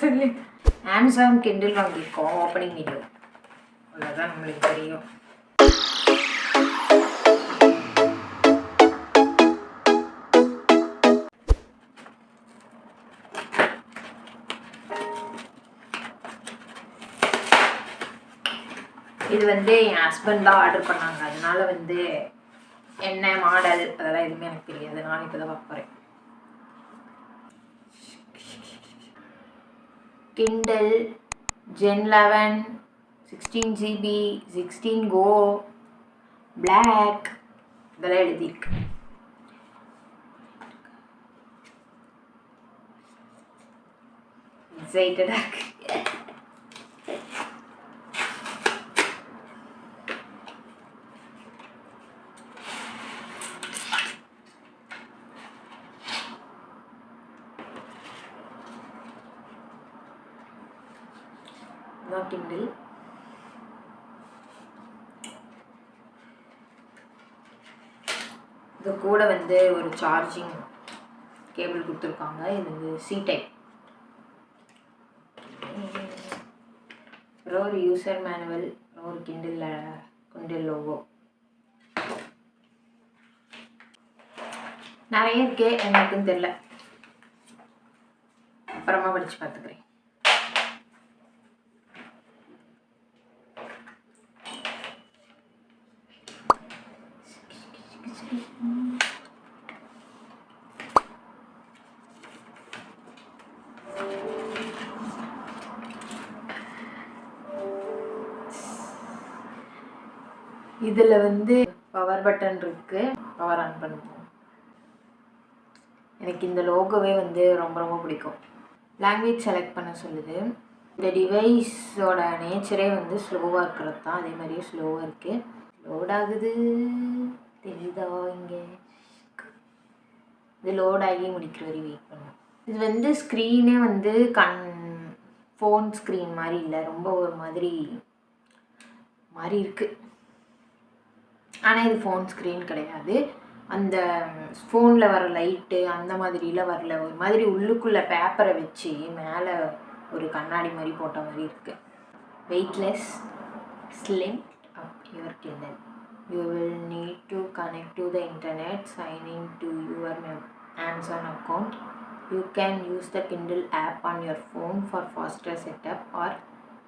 சொல்லி Amazon Kindle வாங்கியிருக்கோம். Opening video அவ்வளோதான் நம்மளுக்கு தெரியும். இது வந்து என் ஹஸ்பண்ட் தான் ஆர்டர் பண்ணாங்க. அதனால வந்து என்ன மாடல் அதெல்லாம் எதுவுமே எனக்கு தெரியாது. நான் இப்போ தான் பார்க்குறேன். Kindle Gen 11 16 GB 16 Go Black இதெல்லாம் எழுதியிருக்கு. எக்ஸைட்டடாக இருக்கு. Kindle இது கூட வந்து ஒரு சார்ஜிங் கேபிள் கொடுத்துருக்காங்க. இது வந்து C டைப். அப்புறம் ஒரு யூசர் மேனுவல், ஒரு கிண்டில் லோகோ நிறைய இருக்கே, எனக்குன்னு தெரியல. அப்புறமா படிச்சு பார்த்துக்கிறேன். இதில் வந்து பவர் பட்டன் இருக்குது. பவர் ஆன் பண்ணுவோம். எனக்கு இந்த லோகோவே வந்து ரொம்ப ரொம்ப பிடிக்கும். லாங்குவேஜ் செலக்ட் பண்ண சொல்லுது. இந்த டிவைஸோட நேச்சரே வந்து ஸ்லோவாக இருக்கிறது தான். அதே மாதிரியே ஸ்லோவாக இருக்குது. லோட் ஆகுது தெரியுதா? இங்கே இது லோட் ஆகி முடிக்கிற வரை வெயிட் பண்ணும். இது வந்து ஸ்க்ரீனே வந்து ஃபோன் ஸ்க்ரீன் மாதிரி இல்லை, ரொம்ப ஒரு மாதிரி இருக்குது. ஆனால் இது ஃபோன் ஸ்க்ரீன் கிடையாது. அந்த ஃபோனில் வர லைட்டு அந்த மாதிரிலாம் வரல. ஒரு மாதிரி உள்ளுக்குள்ளே பேப்பரை வச்சு மேலே ஒரு கண்ணாடி மாதிரி போட்ட மாதிரி இருக்குது. Weightless, slim up your Kindle. You will need to connect to the internet, sign in to your Amazon account. You can use the Kindle app on your phone for faster setup or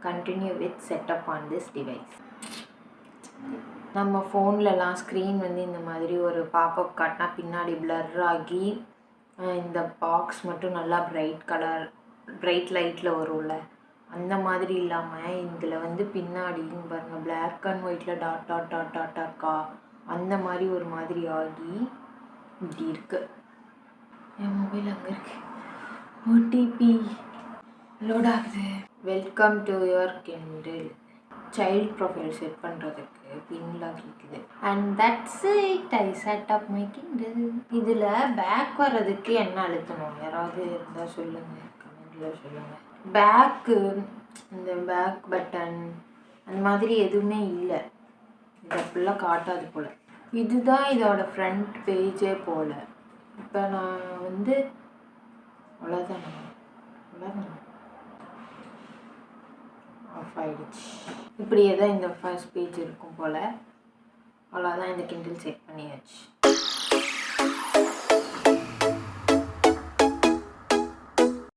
continue with setup on this device. நம்ம ஃபோன்லலாம் screen வந்து இந்த மாதிரி ஒரு pop-up காட்டினா பின்னாடி blur ஆகி இந்த box மட்டும் நல்லா பிரைட் லைட்டில் வரும்ல, அந்த மாதிரி இல்லாமல் இதில் வந்து பின்னாடி பாருங்கள் பிளாக் அண்ட் ஒயிட்டில் டாட் டாட் டாட் டாட் டாட்கா அந்த மாதிரி ஒரு மாதிரி ஆகி இப்படி இருக்குது. என் மொபைல் அங்கே இருக்கு. OTP லோட் ஆகுது. Welcome to your Kindle. Child profile set பண்ணுறதுக்கு பின்லாம் இருக்குது. And that's it. I set up my Kindle. இதில் பேக் வர்றதுக்கு என்ன அழுத்தணும்? யாராவது இருந்தால் சொல்லுங்கள், கமெண்டில் சொல்லுங்கள். பேக்கு இந்த பேக் பட்டன் அந்த மாதிரி எதுவுமே இல்லை. இது அப்படிலாம் காட்டாது போல். இதுதான் இதோட ஃப்ரண்ட் பேஜே போல். இப்போ நான் வந்து அவ்வளோதான் ஆஃப் ஆகிடுச்சு. இப்படியே தான் இந்த ஃபர்ஸ்ட் பேஜ் இருக்கும் போல். அவ்வளோதான். இந்த Kindle செட் பண்ணியாச்சு.